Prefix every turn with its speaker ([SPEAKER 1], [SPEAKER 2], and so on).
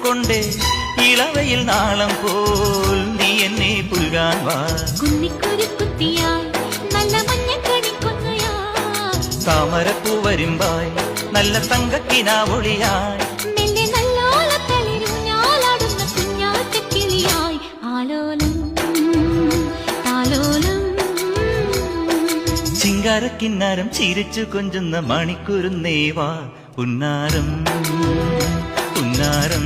[SPEAKER 1] കൊണ്ടേ ഇളവയിൽ നാളം പോൽ നീ എന്നെ പുൽകാൻ വാ.
[SPEAKER 2] കുന്നിക്കുരു കുത്തിയാൽ നല്ല മഞ്ഞക്കണിക്കൊന്നയാൽ
[SPEAKER 1] താമരപ്പൂ വരുമ്പായി നല്ല തങ്കക്കിനാവൊളിയായി
[SPEAKER 2] മെല്ലെ നല്ലോല തളിരുഞ്ഞാലാടുന്ന കുഞ്ഞാറ്റക്കിളിയായി ആലോലം താലോലം.
[SPEAKER 1] ചിങ്കാരക്കിന്നാരം ചിരിച്ചു കൊഞ്ചുന്ന മണിക്കുരുന്നേവാ പുന്നാരം പുന്നാരം.